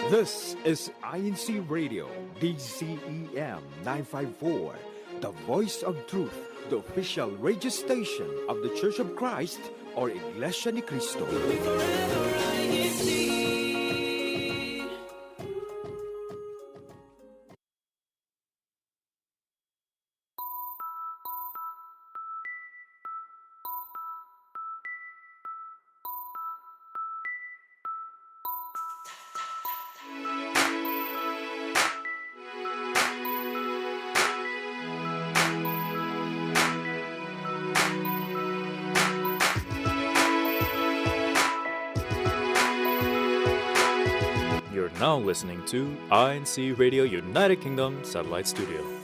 This is INCRadio, DCEM 954, the voice of truth, the official radio station of the Church of Christ or Iglesia ni Cristo. You're now listening to INC Radio United Kingdom Satellite Studio. Good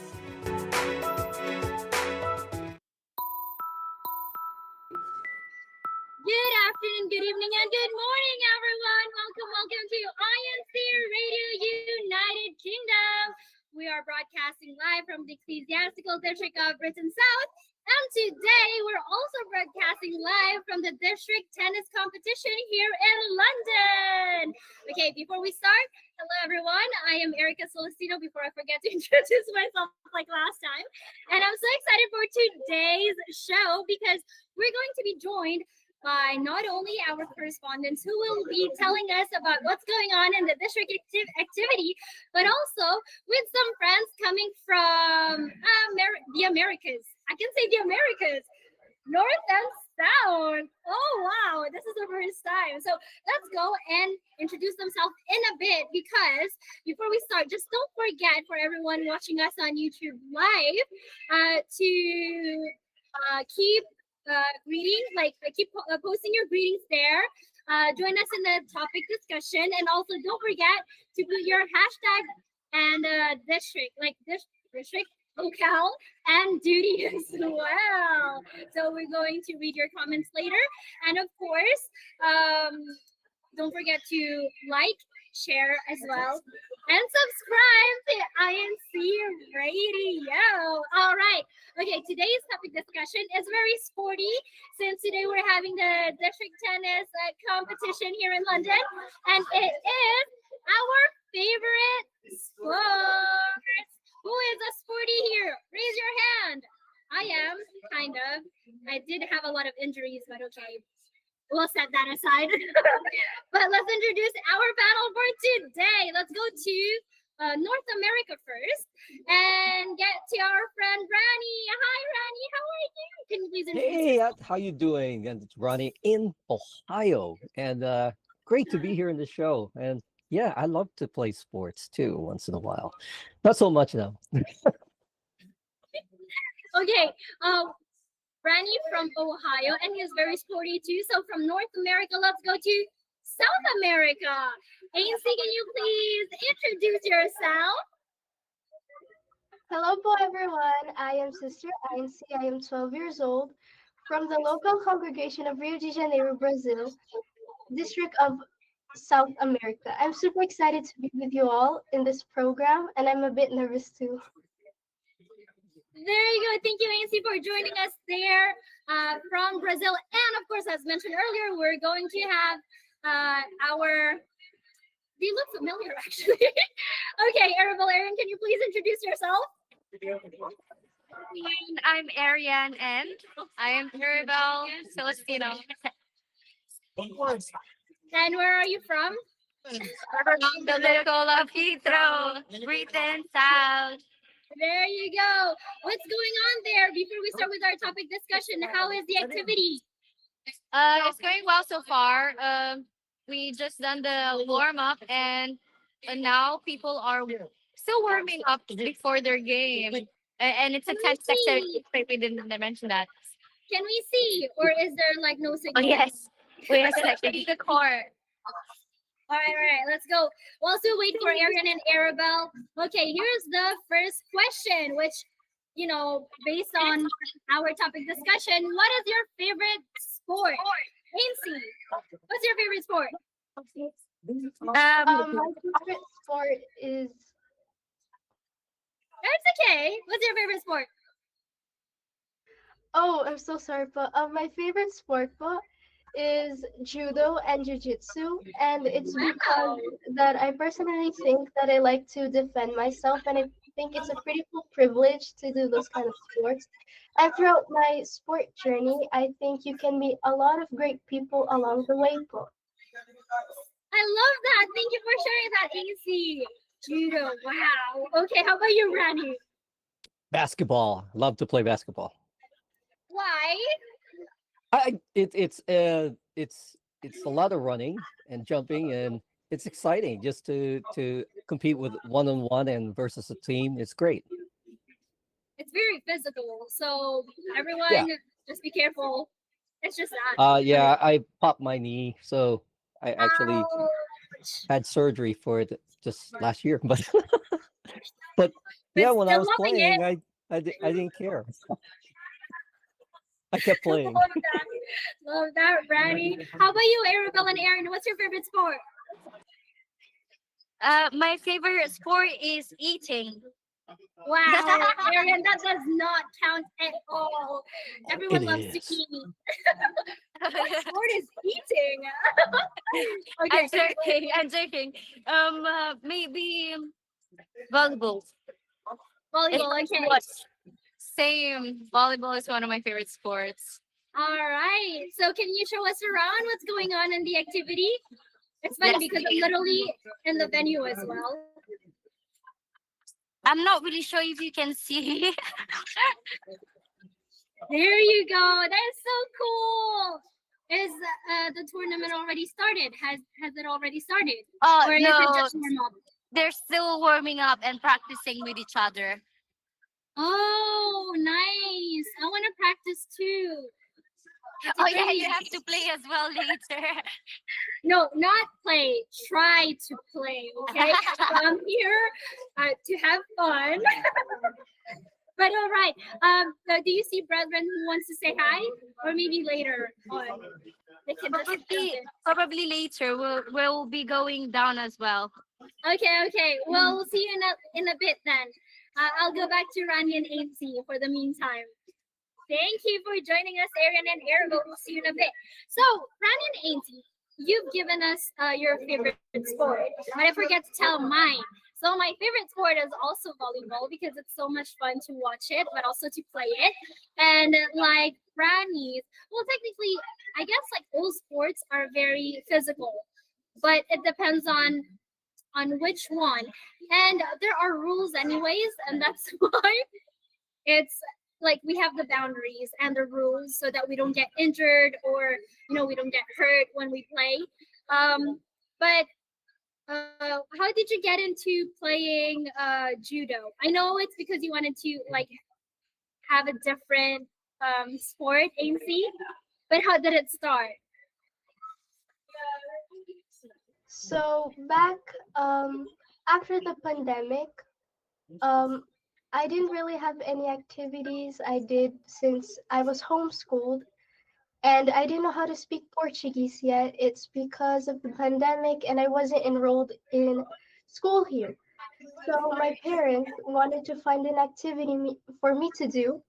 afternoon, good evening, and good morning, everyone. Welcome to INC Radio United Kingdom. We are broadcasting live from the Ecclesiastical District of Britain South. And today, we're also broadcasting live from the district tennis competition here in London. Okay, before we start, hello everyone. I am Erica Celestino, before I forget to introduce myself like last time. And I'm so excited for today's show because we're going to be joined by not only our correspondents who will be telling us about what's going on in the district activity, but also with some friends coming from the Americas. I can say the Americas, North and South. Oh, wow, this is the first time. So let's go and introduce themselves in a bit, because before we start, just don't forget, for everyone watching us on YouTube Live, to keep greetings, keep posting your greetings there. Join us in the topic discussion, and also don't forget to put your hashtag and district, district, locale, and duty as well. So we're going to read your comments later, and of course, don't forget to like, share as well, and subscribe to INC Radio. All right. Okay, today's topic discussion is very sporty, since today we're having the district tennis competition here in London, and it is our favorite sport. Who is a sporty here? Raise your hand. I am, kind of. I did have a lot of injuries, but okay. We'll set that aside. But let's introduce our panel for today. Let's go to North America first and get to our friend Rani. Hi, Rani. How are you? Can you please introduce yourself? How you doing? And it's Ronnie in Ohio. And great to be here in the show. And yeah, I love to play sports too once in a while. Not so much now. Okay. Randy from Ohio, and he's very sporty too. So from North America, let's go to South America. ANC, can you please introduce yourself? Hello po everyone, I am Sister ANC. I am 12 years old from the local congregation of Rio de Janeiro, Brazil, District of South America. I'm super excited to be with you all in this program, and I'm a bit nervous too. Very good. Thank you, ANC, for joining us there from Brazil. And of course, as mentioned earlier, we're going to have they look familiar actually. Okay, Arabelle, Aaron, can you please introduce yourself? I'm Ariane, and I am Arabelle Celestino. And where are you from? The local of Heathrow, Britain South. There you go. What's going on there? Before we start with our topic discussion, how is the activity? It's going well so far. We just done the warm up, and now people are still warming up before their game. And it's a tense section. We didn't mention that. Can we see, or is there no signal? Oh yes, we are selecting the court. All right, let's go. We'll still wait for Ariane and Arabelle. Okay, here's the first question, which, based on our topic discussion, what is your favorite sport? Ainsley, what's your favorite sport? My favorite sport is... That's okay. What's your favorite sport? Oh, I'm so sorry, but my favorite sport is judo and jiu-jitsu, and it's Wow. because that I personally think that I like to defend myself, and I think it's a pretty cool privilege to do those kind of sports. And throughout my sport journey, I think you can meet a lot of great people along the way po. I love that. Thank you for sharing that, AC. Judo. Wow. Okay, how about you, Rani? Basketball. Love to play basketball. Why? It's a lot of running and jumping, and it's exciting just to compete with one on one and versus a team. It's great. It's very physical. So Yeah. everyone, just be careful. It's just that. Yeah, I popped my knee, so I actually Ouch. had surgery for it just last year. But But yeah, when I still was loving it. playing, I didn't care. I kept playing. Love that. Love that, Rani. How about you, Arabelle and Aaron? What's your favorite sport? My favorite sport is eating. Wow, Aaron, that does not count at all. It Everyone loves to is. eat. What sport is eating? I'm Okay. joking. I'm joking. Maybe volleyball. Volleyball, It's okay. what? Same. Volleyball is one of my favorite sports. All right. So can you show us around what's going on in the activity? It's funny Yes. because I'm literally in the venue as well. I'm not really sure if you can see. There you go. That's so cool. Is the tournament already started? Has it already started? Oh Or is it no, just warm up? they're still warming up and practicing with each other. Oh, nice. I want to practice too. It's a Oh yeah, very you have to play as well later. no, not play. Try to play. Okay, I'm here to have fun. But all right. Do you see brethren who wants to say hi, or maybe later on they can just jump probably, in? probably later we'll be going down as well. Okay, okay. Well, we'll see you in a bit then. I'll go back to Rani and AC for the meantime. Thank you for joining us, Aaron and Arabo. We'll see you in a bit. So, Rani and AC, you've given us your favorite sport, but I forget to tell mine. So, my favorite sport is also volleyball because it's so much fun to watch it, but also to play it. And like Rani's, well, technically, I guess like all sports are very physical, but it depends on which one. And there are rules anyways, and that's why it's like we have the boundaries and the rules so that we don't get injured or we don't get hurt when we play. But how did you get into playing judo? I know it's because you wanted to like have a different sport, AC, but how did it start? So back after the pandemic, um, I didn't really have any activities I did since I was homeschooled and I didn't know how to speak Portuguese yet. It's because of the pandemic and I wasn't enrolled in school here. So my parents wanted to find an activity for me to do.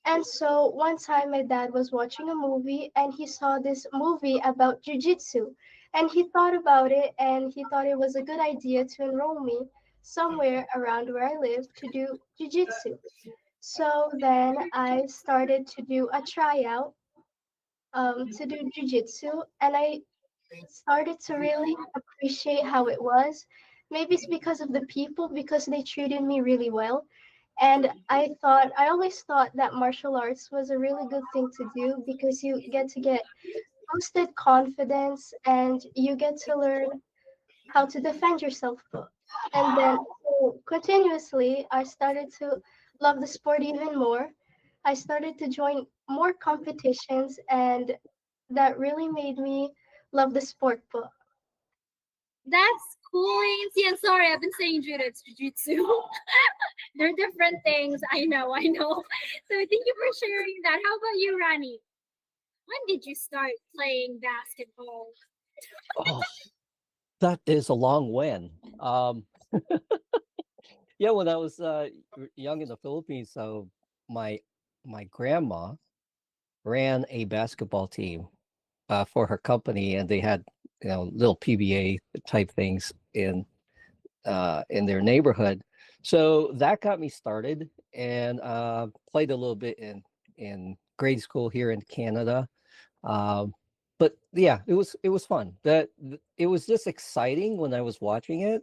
And so one time my dad was watching a movie and he saw this movie about jujitsu. And he thought about it and he thought it was a good idea to enroll me somewhere around where I live to do jujitsu. So then I started to do a tryout to do jujitsu and I started to really appreciate how it was. Maybe it's because of the people, because they treated me really well. And I always thought that martial arts was a really good thing to do because you get boosted confidence and you get to learn how to defend yourself. And then continuously, I started to love the sport even more. I started to join more competitions, and that really made me love the sport. That's cool, AC. And sorry, I've been saying judo, it's jujitsu. They're different things. I know, I know. So thank you for sharing that. How about you, Rani? When did you start playing basketball? Oh, that is a long when. Yeah, when I was young in the Philippines, so my my grandma ran a basketball team for her company, and they had little PBA type things in their neighborhood. So that got me started, and played a little bit in grade school here in Canada. Um, but yeah, it was fun. It was just exciting when I was watching it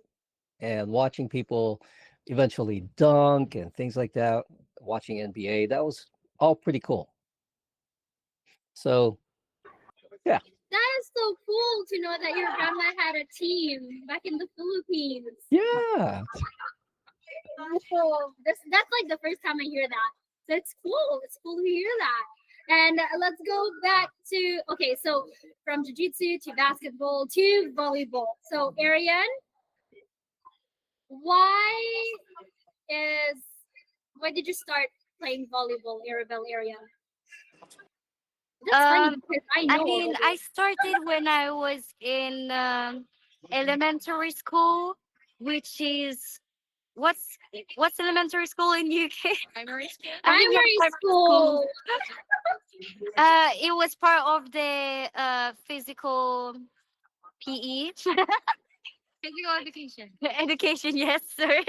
and watching people eventually dunk and things like that. Watching NBA, that was all pretty cool. So yeah, That is so cool to know that your grandma had a team back in the Philippines. yeah. So that's like the first time I hear that. So it's cool. It's cool to hear that. And let's go back to okay. So from jiu-jitsu to basketball to volleyball. So Arian, why is why did you start playing volleyball, Arabelle Arian? That's funny because I I know mean, already. I started when I was in elementary school, which is what's what's elementary school in UK? Primary school. I think yeah, Primary primary school. school. It was part of the physical PE. Physical education. Education, yes, sir.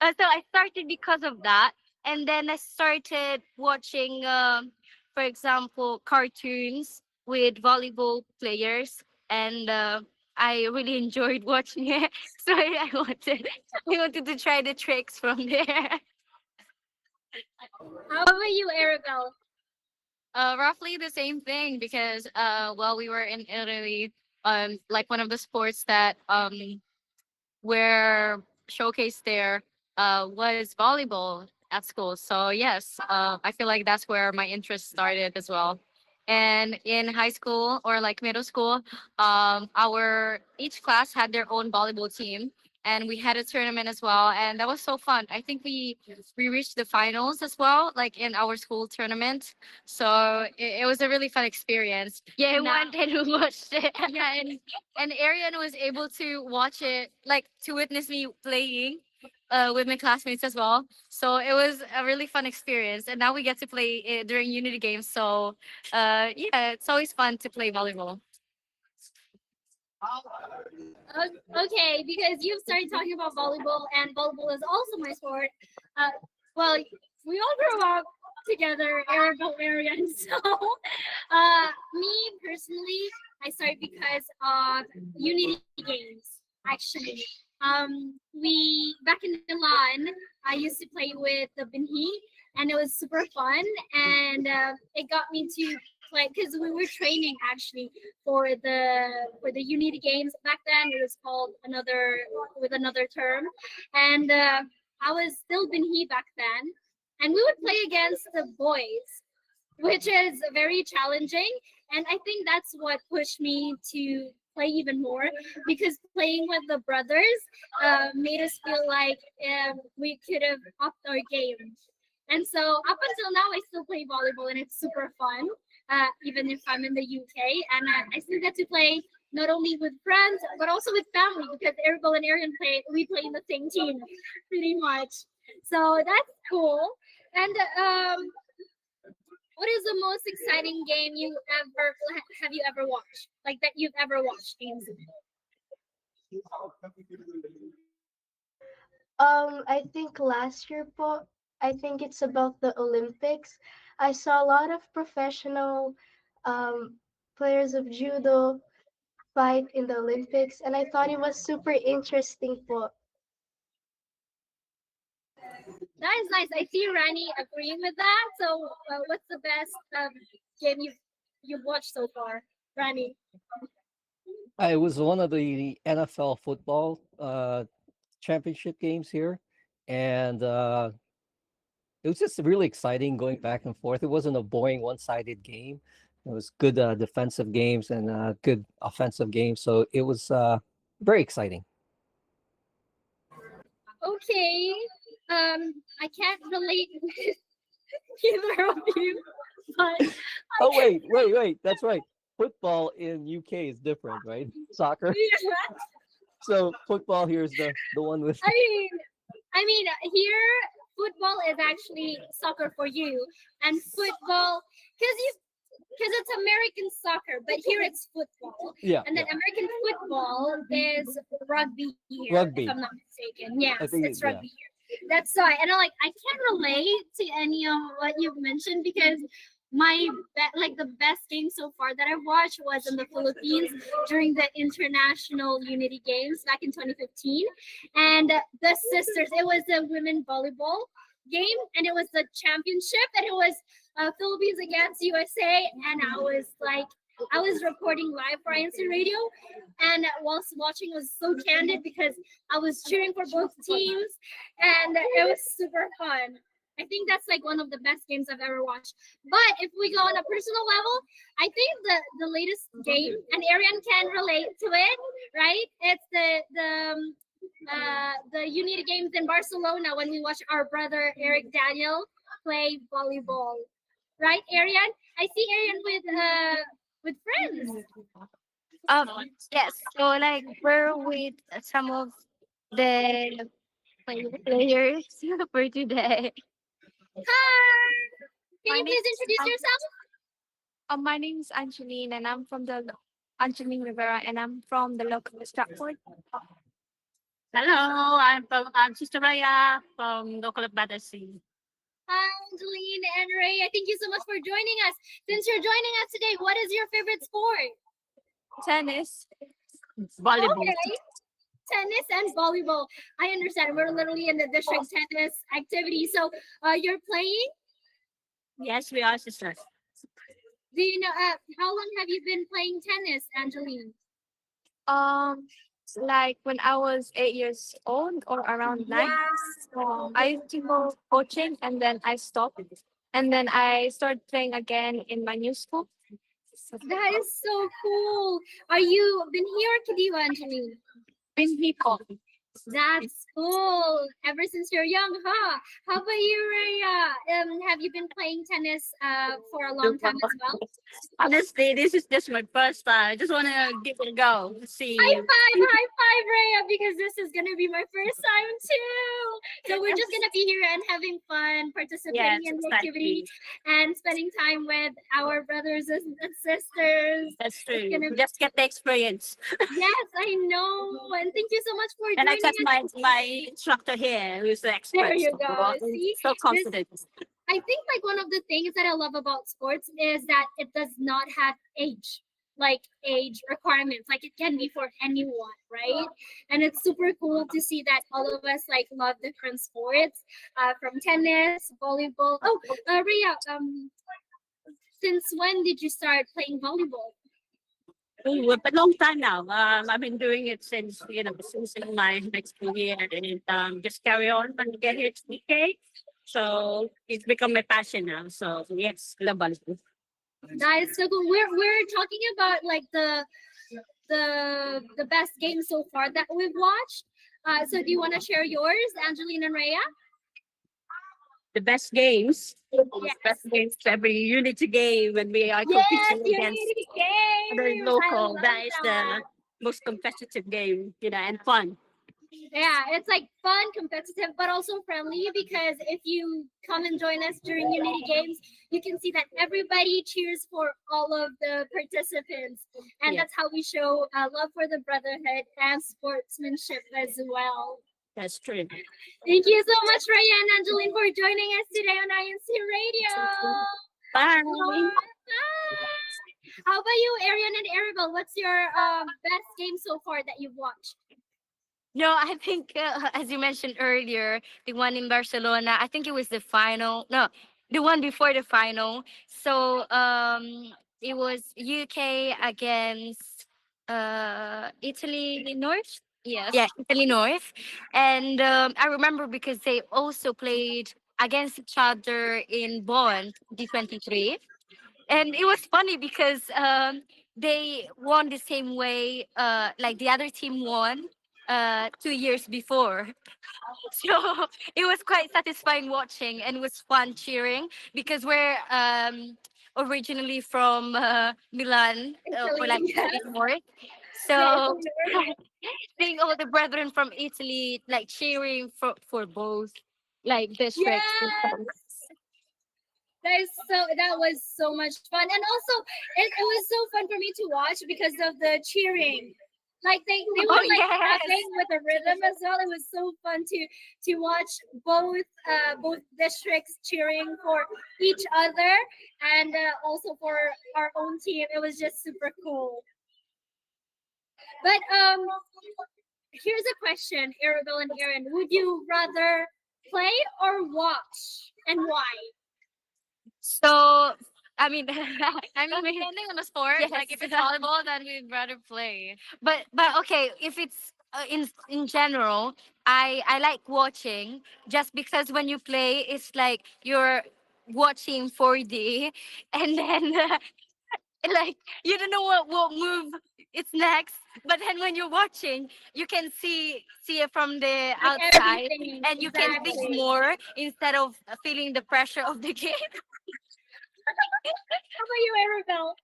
So I started because of that, and then I started watching, for example, cartoons with volleyball players, and I really enjoyed watching it. So I wanted to try the tricks from there. How about you, Arabelle? Roughly the same thing because while we were in Italy, like one of the sports that were showcased there was volleyball at school. So yes, I feel like that's where my interest started as well. And in high school or like middle school, our each class had their own volleyball team, and we had a tournament as well, and that was so fun. I think we reached the finals as well, like in our school tournament. So it was a really fun experience. Yeah, I went and watched it. Yeah, and Arian was able to watch it, like to witness me playing with my classmates as well. So it was a really fun experience, and now we get to play it during Unity games. So yeah, it's always fun to play volleyball. Okay, because you've started talking about volleyball, and volleyball is also my sport. Uh, well, we all grew up together, Arabelle Arian. So, me personally, I started because of Unity games. Actually, we back in Milan, I used to play with the Binhi, and it was super fun, and it got me to play because we were training actually for the Unity games back then. It was called another with another term, and I was still Binhi back then, and we would play against the boys, which is very challenging. And I think that's what pushed me to play even more because playing with the brothers made us feel like we could have upped our game. And so up until now, I still play volleyball and it's super fun, even if I'm in the UK. And I still get to play not only with friends, but also with family because Arabelle and Arian we play in the same team pretty much. So that's cool. And what is the most exciting game have you ever watched? Like that you've ever watched, James? I think last year po, I think it's about the Olympics. I saw a lot of professional um, players of judo fight in the Olympics, and I thought it was super interesting po. That is nice. I see Rani agreeing with that. So, what's the best game you've watched so far, Rani? It was one of the NFL football championship games here, and it was just really exciting going back and forth. It wasn't a boring one-sided game. It was good defensive games and good offensive games. So it was very exciting. Okay. I can't relate with either of you, but Oh wait. That's right. Football in UK is different, right? Soccer. yeah. So football here is the one with. I mean, here football is actually soccer for you, and football because because it's American soccer, but here it's football. Yeah, And then yeah. American football is rugby here, if I'm Rugby. not mistaken. Yes, I think it's yeah. rugby here. That's why, and I can't relate to any of what you've mentioned because like the best game so far that I've watched was in the Philippines during the International Unity Games back in 2015, and the sisters. It was a women volleyball game, and it was the championship, and it was Philippines against USA, and I was reporting live for INC Radio, and whilst watching was so candid because I was cheering for both teams, and it was super fun. I think that's like one of the best games I've ever watched. But if we go on a personal level, I think the latest game, and Arian can relate to it, right? It's the Unity games in Barcelona when we watch our brother Eric Daniel play volleyball, right, Arian? I see Arian with friends. Um, yes. So like we're with some of the players for today. Hi. Can My you name please is introduce yourself? my name is Angeline, and I'm from Angeline Rivera, and I'm from the local Stratford. Hello, I'm Sister Raya from local of Battersea. Hi, Angeline and Ray. Thank you so much for joining us. Since you're joining us today, what is your favorite sport? Tennis. Volleyball. Okay. Tennis and volleyball. I understand. We're literally in the district tennis activity. So you're playing? Yes, we are sisters. Do you know how long have you been playing tennis, Angeline? Um, like when I was 8 years old or around nine, I used to go coaching, and then I stopped, and then I started playing again in my new school. So, That is so cool. Are you been here or Kadiwa, Angeline? in people. That's cool. Ever since you're young, huh? How about you, Raya? Have you been playing tennis for a long time as well? Honestly, this is just my first time. I just want to give it a go. See. High five, Raya, because this is gonna be my first time too. So we're just gonna be here and having fun, Yes, participating in the exactly. activity, and spending time with our brothers and sisters. That's true. It's gonna Just get the experience. Yes, I know. And thank you so much for And I joining trust us. my instructor here, who's the expert. There you So go. I'm See, so this confident. I think like one of the things that I love about sports is that it does not have age requirements. Like it can be for anyone, right? And it's super cool to see that all of us like love different sports, from tennis, volleyball. Oh, Rhea, since when did you start playing volleyball? Oh, a long time now. I've been doing it since since in my school year, and just carry on and get here to UK. So it's become my passion now. So yes, love volleyball. That is so cool. We're talking about like the best game so far that we've watched. So do you want to share yours, Angelina and Rhea? The best games, Yes. best games every unity game when we are Yes, competing against Unity other Games. I local. love That is that. the most competitive game, and fun. Yeah, it's like fun, competitive, but also friendly because if you come and join us during Unity Games, you can see that everybody cheers for all of the participants. And Yeah. that's how we show love for the brotherhood and sportsmanship as well. That's true. Thank you so much, Raya and Angeline, for joining us today on INC Radio. Bye. Bye. How about you, Arian and Arabel? What's your best game so far that you've watched? No, I think as you mentioned earlier, the one in Barcelona. I think it was the final. No, the one before the final. So it was UK against Italy North. Yes. Yeah, Italy North, and I remember because they also played against each other in Bonn D23, and it was funny because they won the same way like the other team won 2 years before. So it was quite satisfying watching, and it was fun cheering because we're originally from Milan, or Italy, like yes. Italy North. Yeah, So Italy North. seeing all the brethren from Italy like cheering for both like districts. Yes. That was so much fun, and also it was so fun for me to watch because of the cheering. Like they Oh were like yes. rapping with a rhythm as well. It was so fun to watch both districts cheering for each other, and also for our own team. It was just super cool. But here's a question, Arabelle and Aaron. Would you rather play or watch, and why? So I mean, I mean, mean, depending on the sport, yes. like if it's volleyball, then we'd rather play. But okay, if it's in general, I like watching just because when you play, it's like you're watching 4D, and then like you don't know what move it's next. But then when you're watching, you can see it from the Like outside, everything, and you can think exactly. more instead of feeling the pressure of the game. How about you, Arabelle?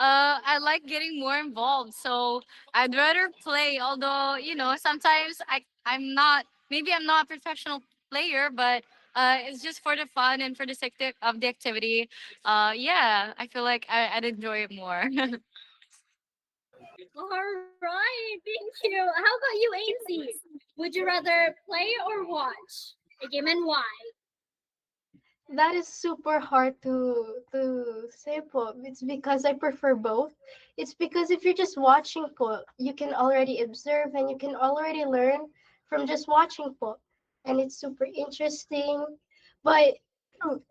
I like getting more involved, so I'd rather play. Although sometimes I'm not. Maybe I'm not a professional player, but it's just for the fun and for the sake of the activity. Yeah, I feel like I'd enjoy it more. All right, thank you. How about you, Ainsley? Would you rather play or watch a game, and why? That is super hard to say po. It's because I prefer both. It's because if you're just watching po, you can already observe and you can already learn from just watching po. And it's super interesting. But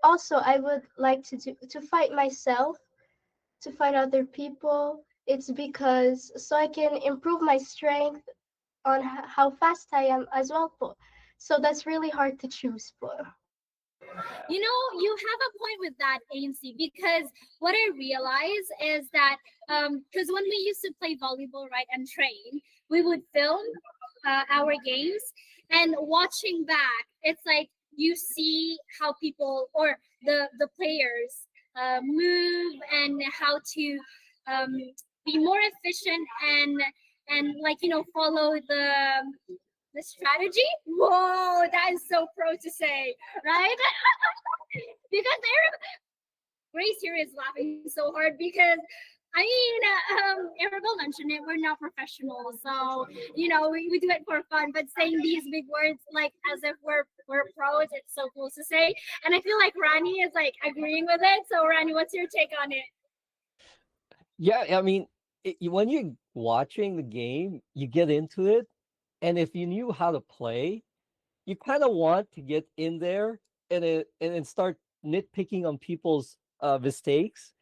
also I would like to fight myself, to fight other people. It's because so I can improve my strength on how fast I am as well po. So that's really hard to choose po. You know, you have a point with that, ANC, because what I realize is that because when we used to play volleyball, right, and train, we would film our games, and watching back, it's like you see how people or the players move, and how to um, be more efficient, and like follow the strategy. Whoa, that is so pro to say, right? Because Grace here is laughing so hard because I mean, Arabelle mentioned it. We're not professionals, so we do it for fun. But saying these big words like as if we're pros, it's so cool to say. And I feel like Rani is like agreeing with it. So Rani, what's your take on it? Yeah, I mean, when you're watching the game, you get into it, and if you knew how to play, you kind of want to get in there and then start nitpicking on people's mistakes,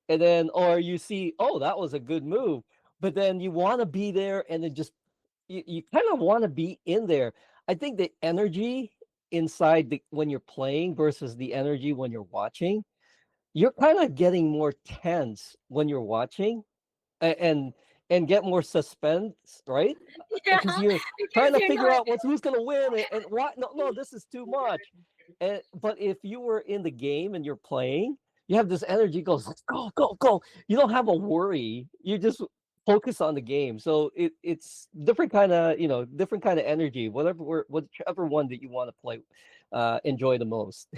and then or you see, oh, that was a good move, but then you want to be there, and then just you kind of want to be in there. I think the energy inside when you're playing versus the energy when you're watching, you're kind of getting more tense when you're watching and get more suspense, right? Yeah, Because you're trying because to you're figure not. out who's going to win and what. No, this is too much. And but if you were in the game and you're playing, you have this energy goes, let's go, go, go. You don't have a worry. You just focus on the game. So it's different kind of different kind of energy. Whichever one that you want to play, enjoy the most.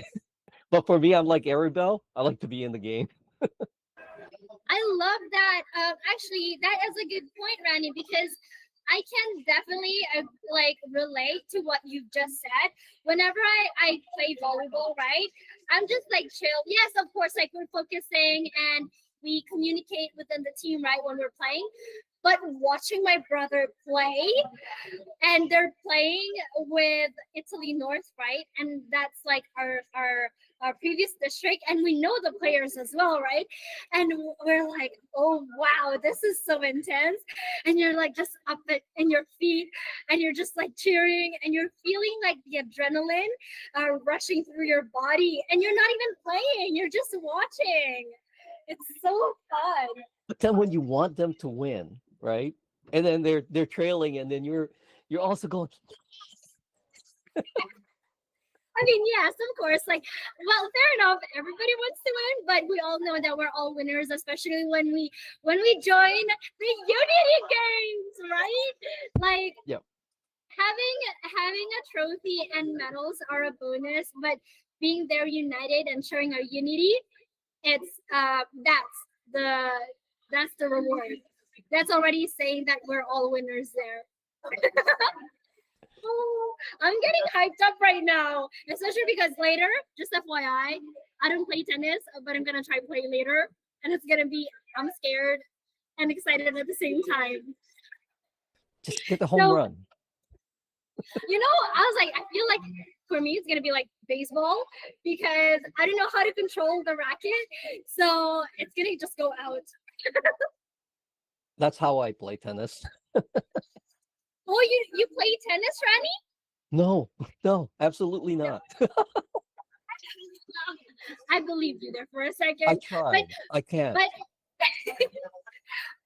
But for me, I'm like Arabelle. I like to be in the game. I love that. Actually, that is a good point, Rani, because I can definitely like relate to what you've just said. Whenever I play volleyball, right, I'm just like chill. Yes, of course, like we're focusing and we communicate within the team, right, when we're playing. But watching my brother play, and they're playing with Italy North, right? And that's like our previous district, and we know the players as well, right? And we're like, oh wow, this is so intense. And you're like just up in your feet, and you're just like cheering, and you're feeling like the adrenaline rushing through your body, and you're not even playing, you're just watching. It's so fun. But then when you want them to win, right? And then they're trailing, and then you're also going, I mean, yes, of course. Like, well, fair enough. Everybody wants to win, but we all know that we're all winners, especially when we join the Unity Games, right? Like yeah. having a trophy and medals are a bonus, but being there united and showing our unity, it's the that's the reward. That's already saying that we're all winners there. Oh, I'm getting hyped up right now, especially because later, just FYI, I don't play tennis, but I'm gonna try play later, and it's gonna be I'm scared and excited at the same time. Just get the home So, run. I was like, I feel like for me it's gonna be like baseball because I don't know how to control the racket, so it's gonna just go out. That's how I play tennis. Oh, you play tennis, Rani? No, absolutely not. I believed you there for a I second, tried. I can't. but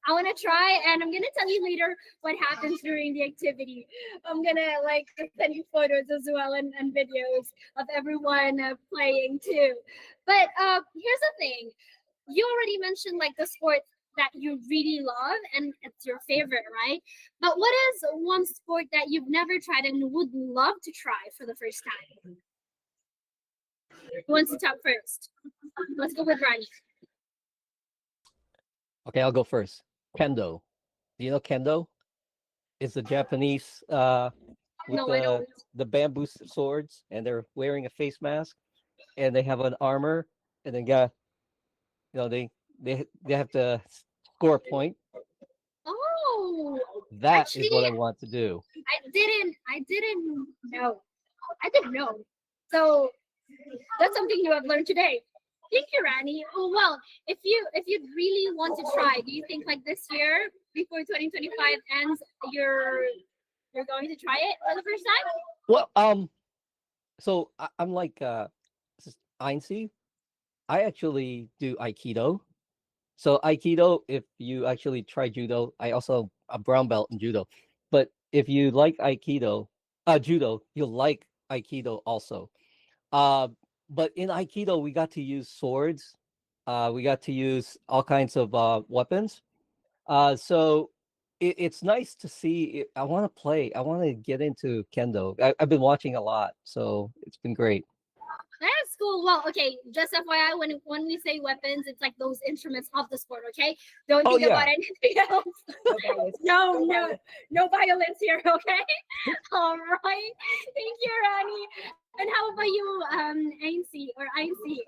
I want to try, and I'm gonna tell you later what happens during the activity. I'm gonna like send you photos as well and videos of everyone playing too. But here's the thing: you already mentioned like the sport that you really love and it's your favorite, right? But what is one sport that you've never tried and would love to try for the first time? Who wants to talk first? Let's go with Rani. Okay, I'll go first. Kendo. Do you know kendo? It's a Japanese with No, I don't. the bamboo swords, and they're wearing a face mask, and they have an armor, and they got they have to score a point. Oh, That is what actually, I want to do. I didn't know. I didn't know. So that's something you have learned today. Thank you, Rani. Oh well, if you really want to try, do you think like this year before 2025 ends, you're going to try it for the first time? Well, so I'm like INCRadio. I actually do Aikido. So Aikido, if you actually try judo, I also a brown belt in judo. But if you like Aikido, judo, you'll like Aikido also. Uh, but in Aikido, we got to use swords. We got to use all kinds of weapons. So it's nice to see. I want to play. I want to get into kendo. I've been watching a lot, so it's been great. That's cool. Well, okay, just FYI, when we say weapons, it's like those instruments of the sport, okay? Don't Oh think yeah, about anything else. No violence here, okay? All right. Thank you, Rani. And how about you, Ainsi or Ainsi?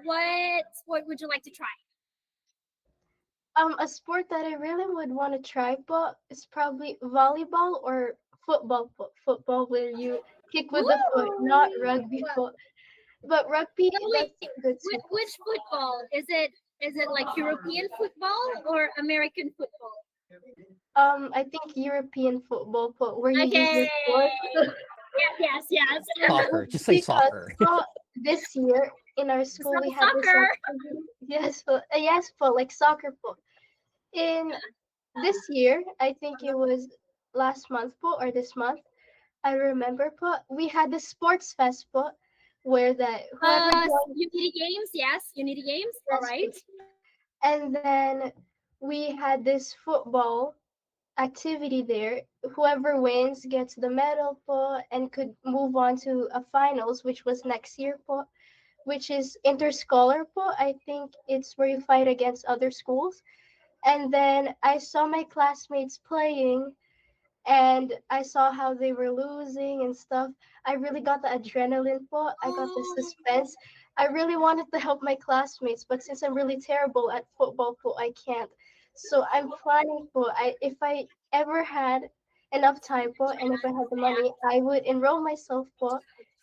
What sport would you like to try? A sport that I really would want to try, but it's probably volleyball or football. Football where you kick with the foot, not rugby Woo! foot. But rugby, But wait, that's good too. which football? Is it like European football or American football? I think European football, but where you use Okay. your foot. Yes. soccer. Just say Because soccer. this year in our school So we had this soccer. activity. Yes, foot like soccer foot. In this year, I think it was last month po or this month. I remember po we had the sports fest po where that whoever joined Unity games, yes, Unity games. All us, right. and then we had this football activity there. Whoever wins gets the medal po and could move on to a finals, which was next year po, which is interscholar po. I think it's where you fight against other schools. And then I saw my classmates playing and I saw how they were losing and stuff. I really got the adrenaline po. I got the Oh, suspense. I really wanted to help my classmates, but since I'm really terrible at football po, I can't. So I'm planning po. If I ever had enough time po, and if I had the money, I would enroll myself po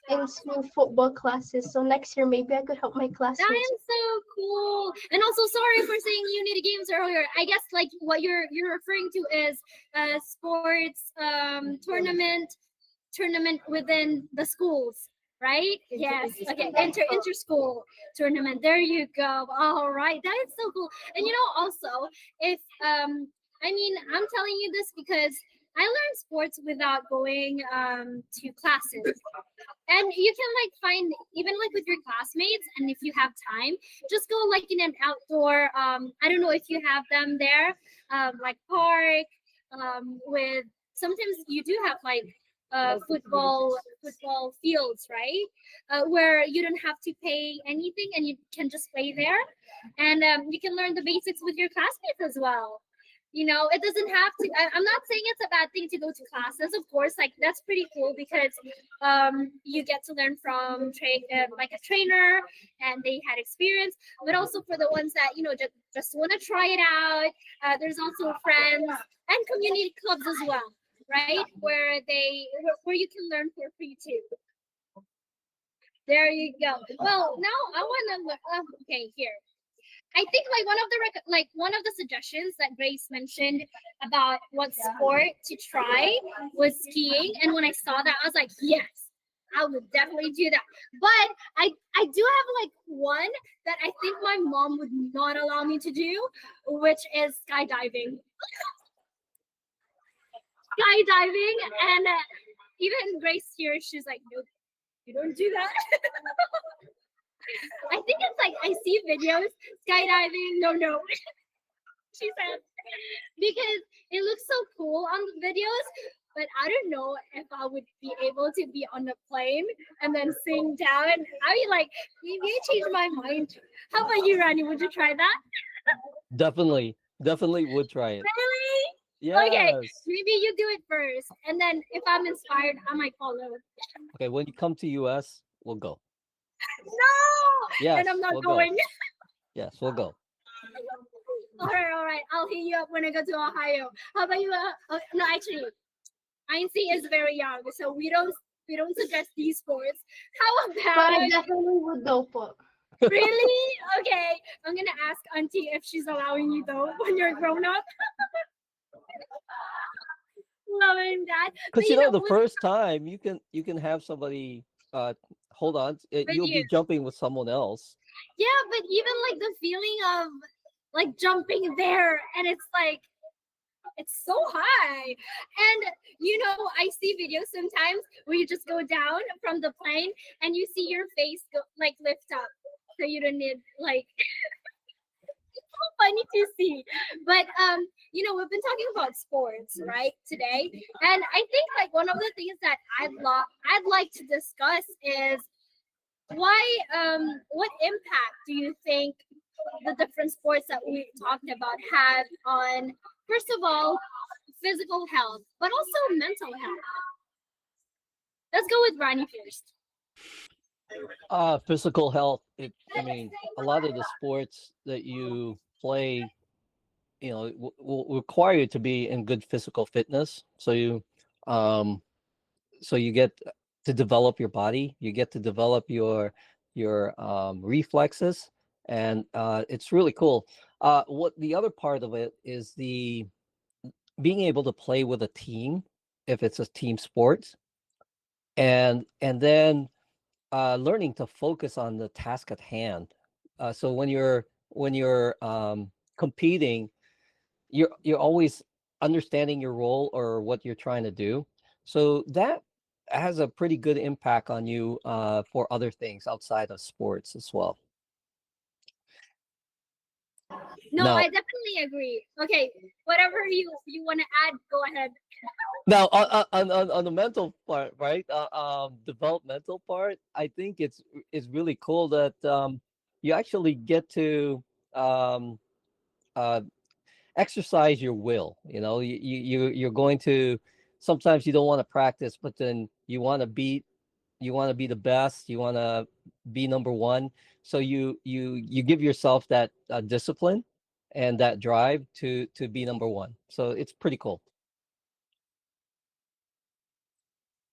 into football classes. So next year maybe I could help my that classmates. is so cool. And also, sorry for saying Unity games earlier. I guess like what you're referring to is sports tournament within the schools, right? Yes. Okay. Inter school tournament. There you go. All right. That is so cool. And also, if I mean, I'm telling you this because I learned sports without going to classes. And you can like find even like with your classmates, and if you have time, just go like in an outdoor I don't know if you have them there, like park, with sometimes you do have like football fields, right? Where you don't have to pay anything and you can just play there, and you can learn the basics with your classmates as well. It doesn't have to. I'm not saying it's a bad thing to go to classes. Of course, like that's pretty cool because you get to learn from like a trainer, and they had experience. But also for the ones that just want to try it out, there's also friends and community clubs as well, right? Where you can learn for free too. There you go. Well, now I want to okay, here. I think like one of the suggestions that Grace mentioned about what sport to try was skiing, and when I saw that, I was like, yes, I would definitely do that. But I do have like one that I think my mom would not allow me to do, which is skydiving. Skydiving, and even Grace here, she's like, nope, you don't do that. I think it's like I see videos skydiving. No, she said, because it looks so cool on the videos, but I don't know if I would be able to be on the plane and then sing down. I mean, like, maybe I changed my mind. How about you, Rani? Would you try that? Definitely would try it. Really? Yes. Okay, maybe you do it first, and then if I'm inspired, I might follow. Okay, when you come to US, we'll go. No! Yes, And I'm not we'll going. go. Yes, we'll go. All right. I'll hit you up when I go to Ohio. How about you? No, actually, INC is very young, so we don't suggest these sports. How But I about definitely would go po. really? Okay, I'm gonna ask Auntie if she's allowing you though when you're grown up. Loving that. Because But, the first time you can have somebody hold on, you'll you. be jumping with someone else. Yeah, but even like the feeling of like jumping there, and it's like it's so high. And I see videos sometimes where you just go down from the plane and you see your face go like lift up. So you don't need like it's so funny to see. But we've been talking about sports, right, today. And I think like one of the things that I'd like to discuss is why what impact do you think the different sports that we talked about have on, first of all, physical health, but also mental health? Let's go with Ronnie first. Physical health. I mean, a lot of the sports that you play, will require you to be in good physical fitness. So you get to develop your body. You get to develop your reflexes, and it's really cool. What the other part of it is the being able to play with a team if it's a team sport, and then learning to focus on the task at hand. So when you're competing, you're always understanding your role or what you're trying to do. So that has a pretty good impact on you for other things outside of sports as well. No, Now- I definitely agree. Okay, whatever you want to add, go ahead. Now, on the mental part, right? Developmental part, I think it's really cool that you actually get to um, uh, exercise your will. You're going to, sometimes you don't want to practice, but then you want to be the best. You want to be number one. So you give yourself that discipline and that drive to be number one. So it's pretty cool.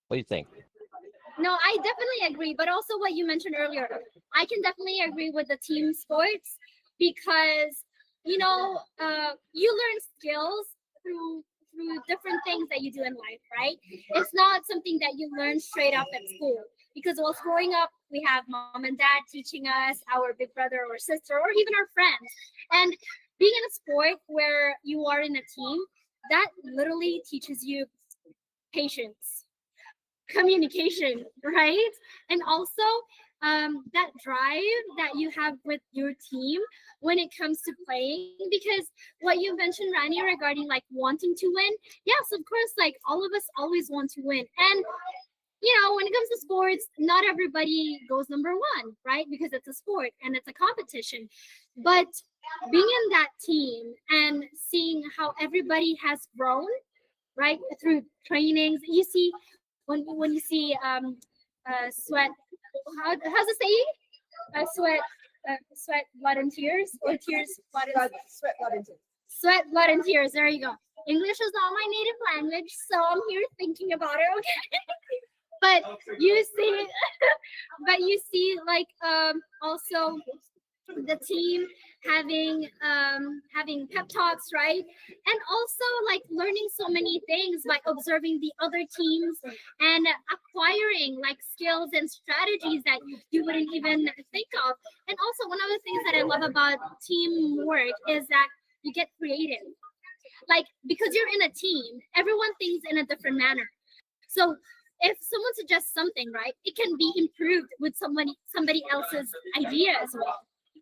What do you think? No, I definitely agree. But also what you mentioned earlier, I can definitely agree with the team sports because you learn skills through different things that you do in life, right? It's not something that you learn straight up at school. Because while growing up, we have mom and dad teaching us, our big brother or sister, or even our friends. And being in a sport where you are in a team, that literally teaches you patience, communication, right? And also that drive that you have with your team when it comes to playing. Because what you mentioned, Rani, regarding like wanting to win, yes, of course, like all of us always want to win. And when it comes to sports, not everybody goes number one, right? Because it's a sport and it's a competition. But being in that team and seeing how everybody has grown, right, through trainings, you see when you see sweat. How's the saying? Sweat, sweat, blood, and tears, or tears, blood, and Sweat, blood, and tears. sweat, blood, and tears. There you go. English is not my native language, so I'm here thinking about it. Okay. But you see, like also the team having pep talks, right? And also like learning so many things by observing the other teams and acquiring like skills and strategies that you wouldn't even think of. And also one of the things that I love about teamwork is that you get creative. Like, because you're in a team, everyone thinks in a different manner. So if someone suggests something, right, it can be improved with somebody else's idea as well,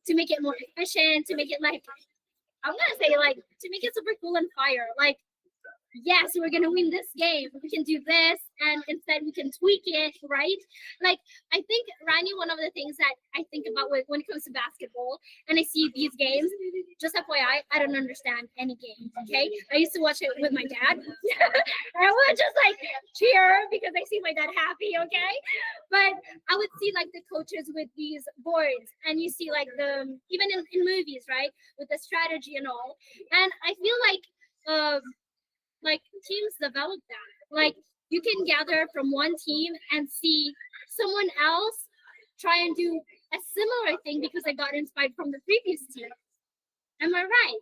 to make it more efficient, to make it like, I'm gonna say like, to make it super cool and fire. Like, yes, we're gonna win this game. We can do this, and instead we can tweak it, right? Like, I think, Rani, one of the things that I think about when it comes to basketball, and I see these games, just FYI, I don't understand any game. Okay, I used to watch it with my dad. I would just like cheer because I see my dad happy. Okay, but I would see like the coaches with these boards, and you see like the even in movies, right, with the strategy and all. And I feel like teams develop that. Like, you can gather from one team and see someone else try and do a similar thing because they got inspired from the previous team. Am I right?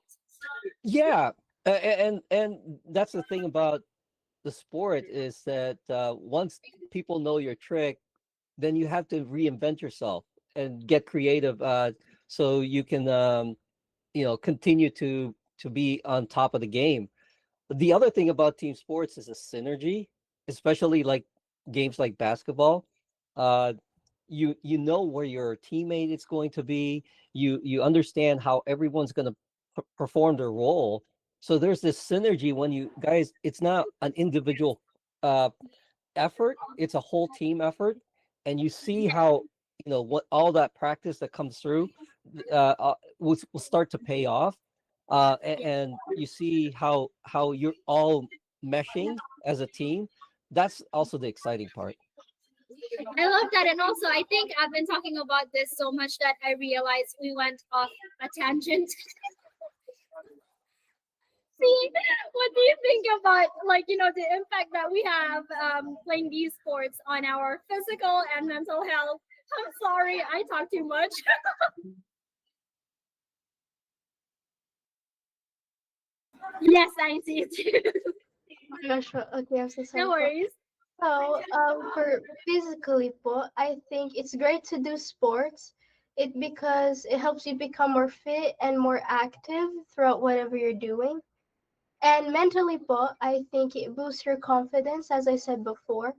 Yeah, and that's the thing about the sport is that once people know your trick, then you have to reinvent yourself and get creative, so you can continue to be on top of the game. The other thing about team sports is a synergy, especially like games like basketball. Uh, you know where your teammate is going to be. You understand how everyone's going to perform their role. So there's this synergy when you guys. It's not an individual uh, effort; it's a whole team effort, and you see Yeah. how what all that practice that comes through will start to pay off, and you see how you're all meshing as a team. That's also the exciting part. I love that. And also, I think I've been talking about this so much that I realized we went off a tangent. See, what do you think about, like, the impact that we have playing these sports on our physical and mental health? I'm sorry, I talk too much. Yes, I see it too. Gosh, okay, I'm so sorry. No worries. So, for physically po, I think it's great to do sports. Because it helps you become more fit and more active throughout whatever you're doing. And mentally po, I think it boosts your confidence, as I said before.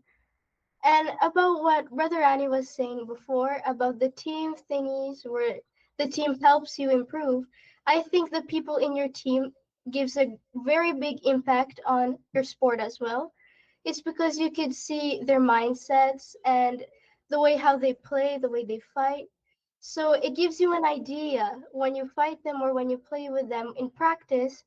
And about what Brother Annie was saying before about the team thingies where the team helps you improve, I think the people in your team gives a very big impact on your sport as well. It's because you could see their mindsets and the way how they play, the way they fight. So it gives you an idea when you fight them or when you play with them in practice.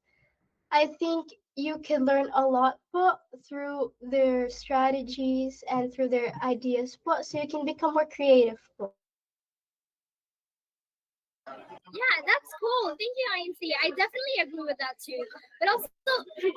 I think you can learn a lot po, through their strategies and through their ideas, po, so you can become more creative. Po. Yeah, that's cool. Thank you, INC. I definitely agree with that too. But also,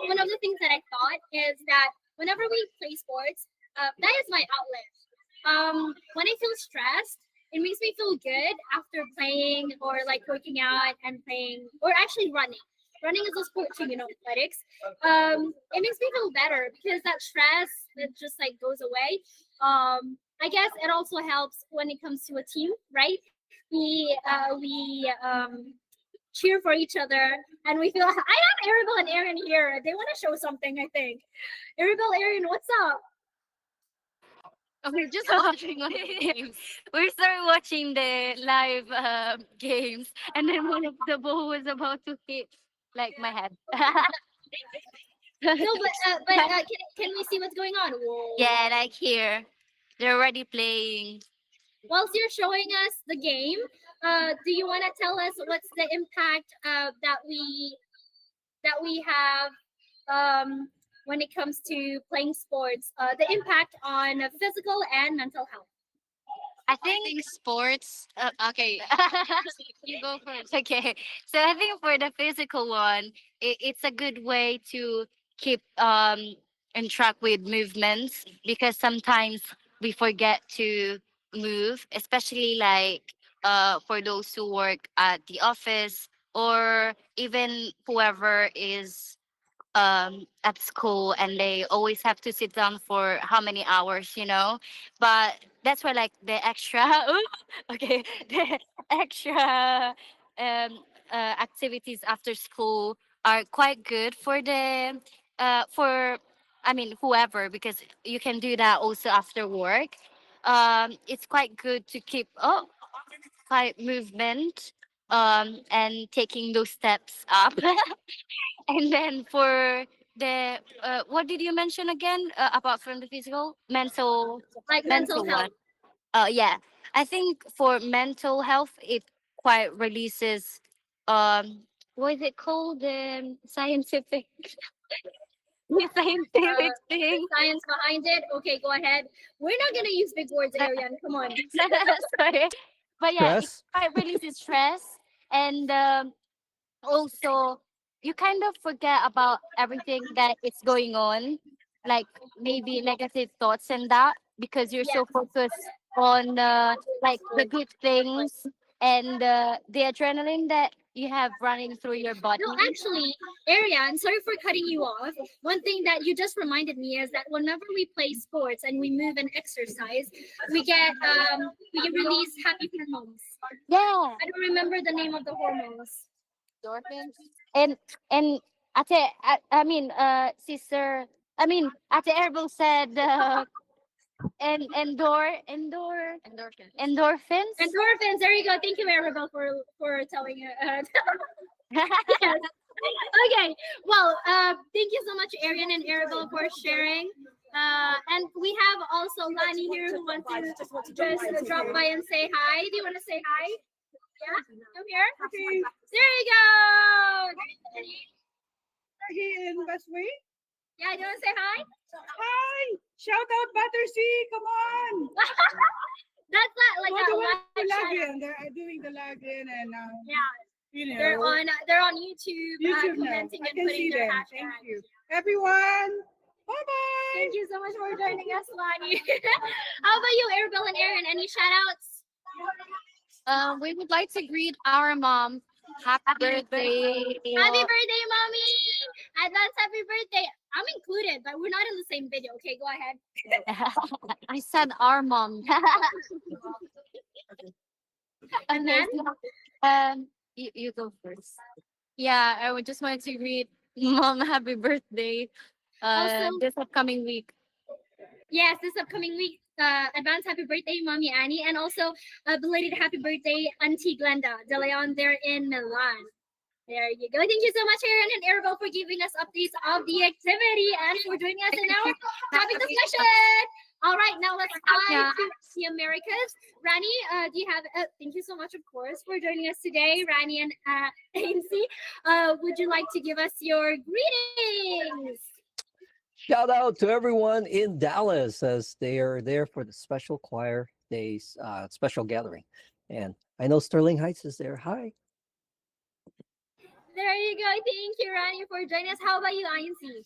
one of the things that I thought is that whenever we play sports, that is my outlet. When I feel stressed, it makes me feel good after playing or like working out and playing, or actually running. Running is a sport too, athletics. It makes me feel better because that stress, it just like goes away. I guess it also helps when it comes to a team, right? We cheer for each other, and we feel. I have Arabelle and Aaron here. They want to show something, I think. Arabelle, Aaron, what's up? We're just watching on the games. We started watching the live games, and then one of the ball was about to hit like my head. No, can we see what's going on? Whoa. Yeah, like here, they're already playing. Whilst you're showing us the game, do you want to tell us what's the impact that we have when it comes to playing sports? The impact on physical and mental health. I think sports. Okay, you go first. Okay, so I think for the physical one, it's a good way to keep in track with movements because sometimes we forget to move, especially like for those who work at the office or even whoever is at school and they always have to sit down for how many hours, but that's why like the extra okay, the extra activities after school are quite good for the for I mean whoever, because you can do that also after work. It's quite good to keep quite movement and taking those steps up. And then for the what did you mention again, apart from the physical, Like mental mental health. one? Yeah, I think for mental health, it quite releases what is it called? Scientific, the Uh, scientific the thing. science behind it. Okay, go ahead. We're not gonna use big words, Ariane. Come on. Sorry, but yeah, it Stress. quite releases stress and. Also you kind of forget about everything that is going on, like maybe negative thoughts and that, because you're Yes. so focused on like the good things and the adrenaline that you have running through your body. No, actually, Ariane, sorry for cutting you off. One thing that you just reminded me is that whenever we play sports and we move and exercise, we release happy hormones. Yeah, I don't remember the name of the hormones. endorphins. And I mean sister, I mean Ate Erbo said and endorphins. Endorphins. There you go. Thank you, Arabelle, for telling it. Yes. Okay. Well, thank you so much, Arian and Arabelle, for sharing. And we have also Lani here who wants to just drop by and say hi. Do you want to say hi? Yeah, come here. Okay, There you go. here in Westway. Yeah, do you want to say hi? Hi! Shout out Battersea, come on! That's not like All the a way to live chat. login. They're doing the login and Yeah, you know they're on YouTube, YouTube now. commenting I and can putting see their them. hashtag. Thank you. Everyone, bye-bye! Thank you so much for joining us, Lani. How about you, Arabelle and Aaron? Any shout outs? We would like to greet our mom. Happy birthday. Happy birthday, mommy! Advance happy birthday. I'm included, but we're not in the same video. Okay, go ahead. I said our mom. And then You go first. Yeah, I would just want to greet mom happy birthday also, this upcoming week. yes, this upcoming week, advance happy birthday, mommy Annie, and also a belated happy birthday, Auntie Glenda De Leon there in Milan. There you go. Thank you so much, Aaron and Arabelle, for giving us updates of the activity and for joining us in our topic discussion. All right, now let's fly to the Americas. Rani, do you have? Thank you so much, of course, for joining us today, Rani and Ainsley. Would you like to give us your greetings? Shout out to everyone in Dallas as they are there for the special choir days, special gathering. And I know Sterling Heights is there. Hi. There you go. Thank you, Rani, for joining us. How about you, Ainsley?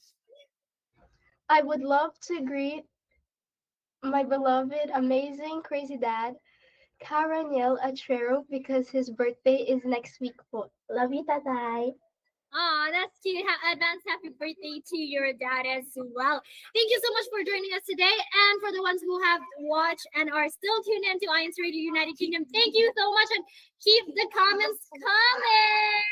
I would love to greet my beloved, amazing, crazy dad, Caraniel Atrero, because his birthday is next week po. Love you, tatay. Oh, that's cute. Advance happy birthday to your dad as well. Thank you so much for joining us today. And for the ones who have watched and are still tuned in to INCRadio United Kingdom, thank you so much. And keep the comments coming.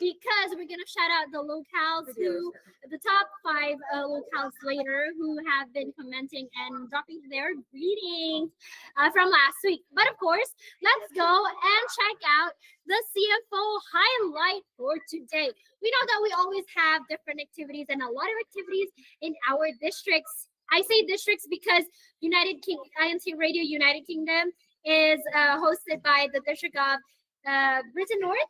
because we're gonna shout out the locals who, the top 5 locals later, who have been commenting and dropping their greetings from last week. But of course, let's go and check out the CFO highlight for today. We know that we always have different activities and a lot of activities in our districts. I say districts because INC Radio United Kingdom is hosted by the district of Britain North,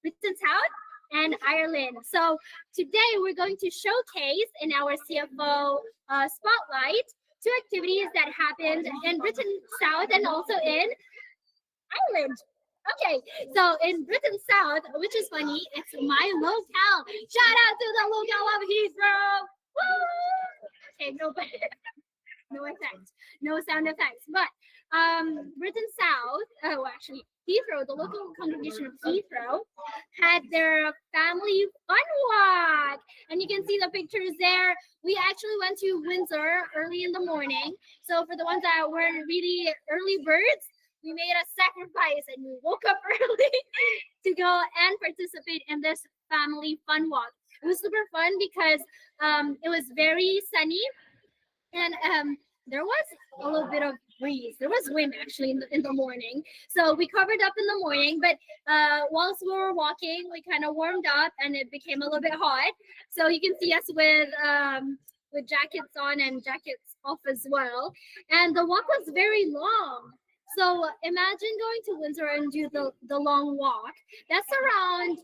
Britain South, and Ireland. So today we're going to showcase in our CFO spotlight 2 activities that happened in Britain South and also in Ireland. Okay, so in Britain South, which is funny, it's my locale. Shout out to the locale of Heathrow. Woo! Okay, no effects, no sound effects. But Britain South, actually Heathrow, the local congregation of Heathrow, had their family fun walk. And you can see the pictures there. We actually went to Windsor early in the morning. So for the ones that were really early birds, we made a sacrifice and we woke up early to go and participate in this family fun walk. It was super fun because it was very sunny and there was a little bit of breeze. There was wind actually in the morning. So we covered up in the morning, but whilst we were walking, we kind of warmed up and it became a little bit hot. So you can see us with jackets on and jackets off as well. And the walk was very long. So imagine going to Windsor and do the long walk. That's around,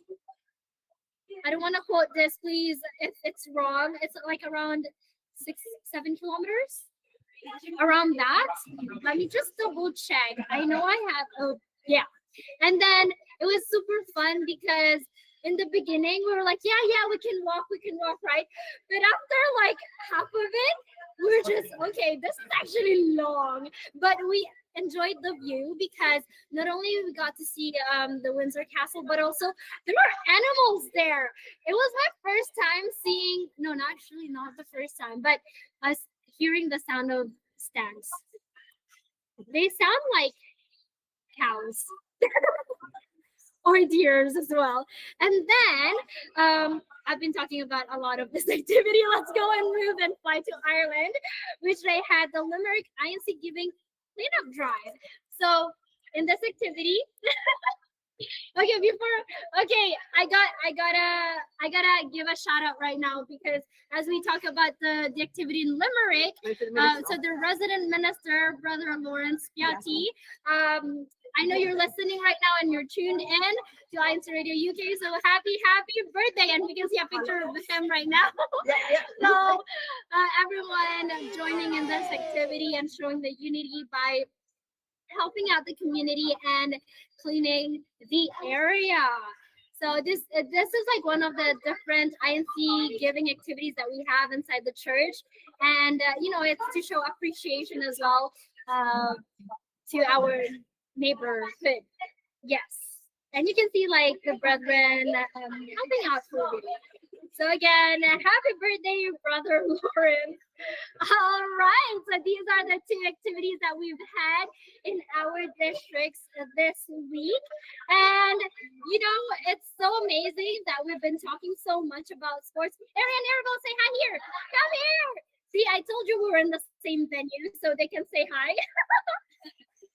I don't want to quote this, please, if it's wrong. It's like around 6-7 kilometers. Around that. Let me just double check. I know I have, oh yeah. And then it was super fun because in the beginning we were like, yeah, we can walk, right? But after like half of it, we're just, okay, this is actually long. But we enjoyed the view because not only we got to see the Windsor Castle, but also there were animals there. It was my first time seeing, no, not actually not the first time, but us hearing the sound of stags. They sound like cows or deers as well. And then I've been talking about a lot of this activity. Let's go and move and fly to Ireland, which they had the Limerick INC Giving cleanup drive. So in this activity, I gotta give a shout out right now because as we talk about the activity in Limerick, so the resident minister, Brother Lawrence Piatti, I know you're listening right now and you're tuned in to INCRadio UK. So happy birthday! And we can see a picture of him right now. So everyone joining in this activity and showing the unity by helping out the community and cleaning the area. So this is like one of the different INC giving activities that we have inside the church, and it's to show appreciation as well to our neighborhood. Yes, and you can see like the brethren helping out for you. So again, happy birthday, Brother Lawrence. All right, so these are the 2 activities that we've had in our districts this week. And, it's so amazing that we've been talking so much about sports. Arian, go say hi here. Come here. See, I told you we were in the same venue, so they can say hi.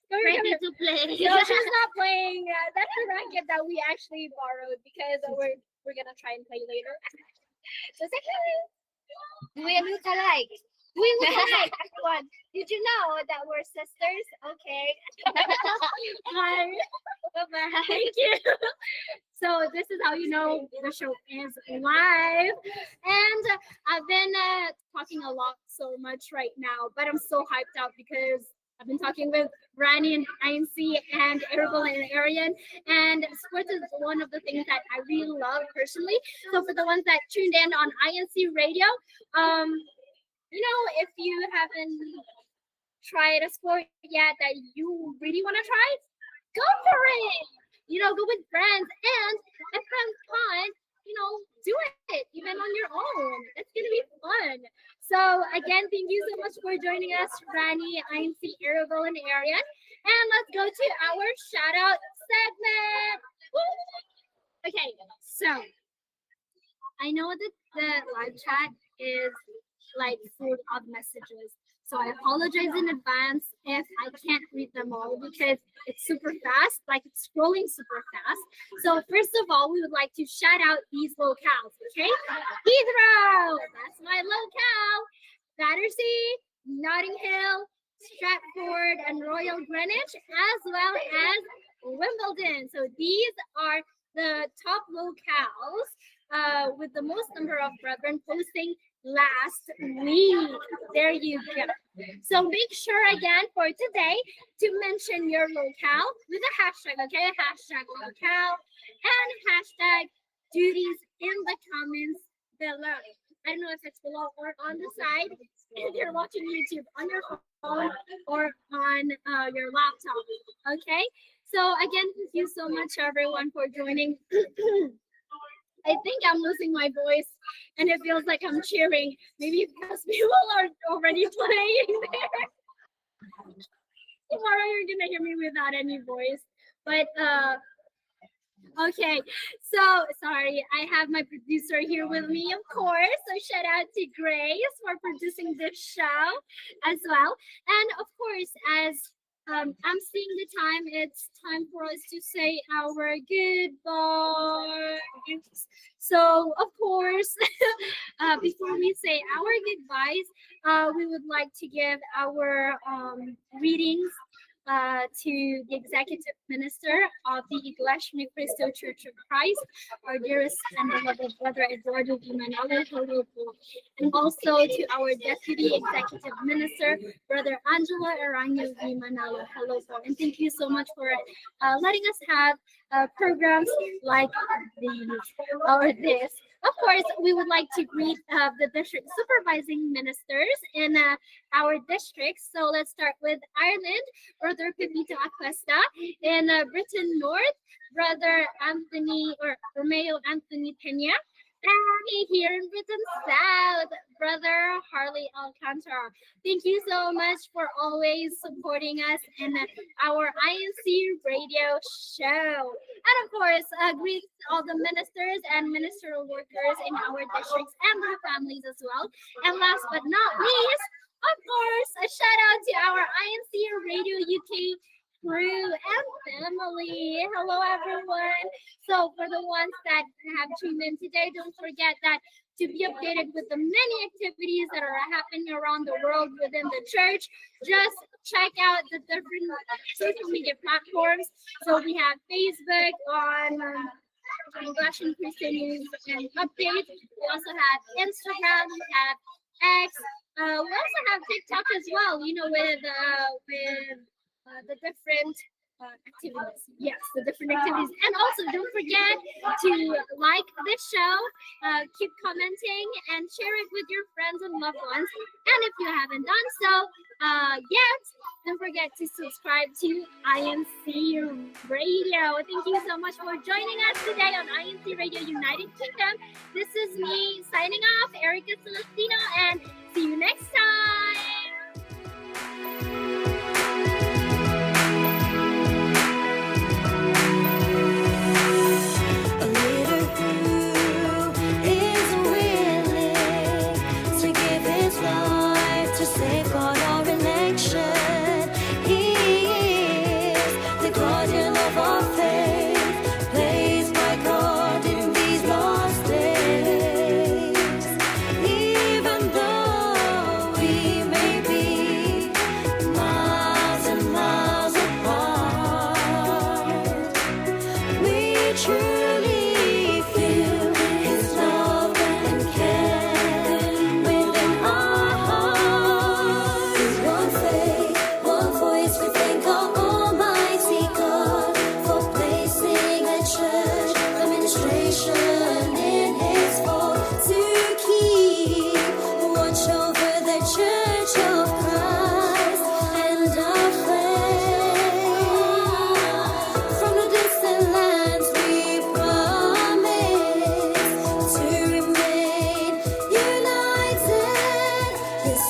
Ready to play. No, she's not playing. That's a racket that we actually borrowed because we're going to try and play later. So say hi. We look alike. We look alike, everyone. Did you know that we're sisters? Okay. Hi. Bye-bye. Thank you. So this is how you know the show is live. And I've been talking a lot so much right now, but I'm so hyped up because I've been talking with Rani and INC and Errol and Arian, and sports is one of the things that I really love personally. So for the ones that tuned in on INC Radio, if you haven't tried a sport yet that you really want to try, go for it. Go with friends, and if friends can't, do it even on your own. It's gonna be fun. So again, thank you so much for joining us, Rani, INC, Errol, and Arian. And let's go to our shout out segment. Woo! Okay, so I know that the live chat is like full of messages. So I apologize in advance if I can't read them all because it's super fast, like it's scrolling super fast. So first of all, we would like to shout out these locales, okay? Heathrow, that's my locale. Battersea, Notting Hill, Stratford, and Royal Greenwich, as well as Wimbledon. So these are the top locales with the most number of brethren posting last week. There you go. So make sure again for today to mention your locale with a hashtag, okay? Hashtag locale and hashtag duties in the comments below. I don't know if it's below or on the side if you're watching YouTube on your phone or on your laptop. Okay. So again, thank you so much everyone for joining. I think I'm losing my voice and it feels like I'm cheering. Maybe because people are already playing there. Tomorrow you're gonna hear me without any voice. But okay, so sorry, I have my producer here with me, of course. So shout out to Grace for producing this show as well. And of course, as I'm seeing the time, it's time for us to say our goodbyes. So of course, before we say our goodbyes, we would like to give our readings to the Executive Minister of the Iglesia Ni Cristo Church of Christ, our dearest and beloved brother Eduardo V. Manalo, hello po. And also to our Deputy Executive Minister, Brother Angelo Aranyo V. Manalo, hello po. And thank you so much for letting us have programs like these or this. Of course, we would like to greet the district supervising ministers in our district. So let's start with Ireland, Brother Pepito Acosta. In Britain North, Brother Anthony or Romeo Anthony Pena. And here in Britain South, Brother Harley Alcantara. Thank you so much for always supporting us in our INC radio show. And of course, greet all the ministers and ministerial workers in our districts and their families as well. And last but not least, of course, a shout out to our INC Radio UK crew and family. Hello, everyone. So for the ones that have tuned in today, don't forget that to be updated with the many activities that are happening around the world within the church, just check out the different social media platforms. So we have Facebook on Russian Christian News and Updates. We also have Instagram, we have X. We also have TikTok as well, you know, with the different activities. Yes, the different activities. And also, don't forget to like this show, keep commenting, and share it with your friends and loved ones. And if you haven't done so yet, don't forget to subscribe to INC Radio. Thank you so much for joining us today on INC Radio United Kingdom. This is me signing off, Erica Celestino, and see you next time. Safeguard our election. He is the guardian of our faith, placed by God in these lost days. Even though we may be miles and miles apart, we truly feel His love and care within our hearts. One faith, one voice, we thank our Almighty God for placing a church administration in His fold to keep watch over the Church of Christ and our faith. From the distant lands we promise to remain united. Yes,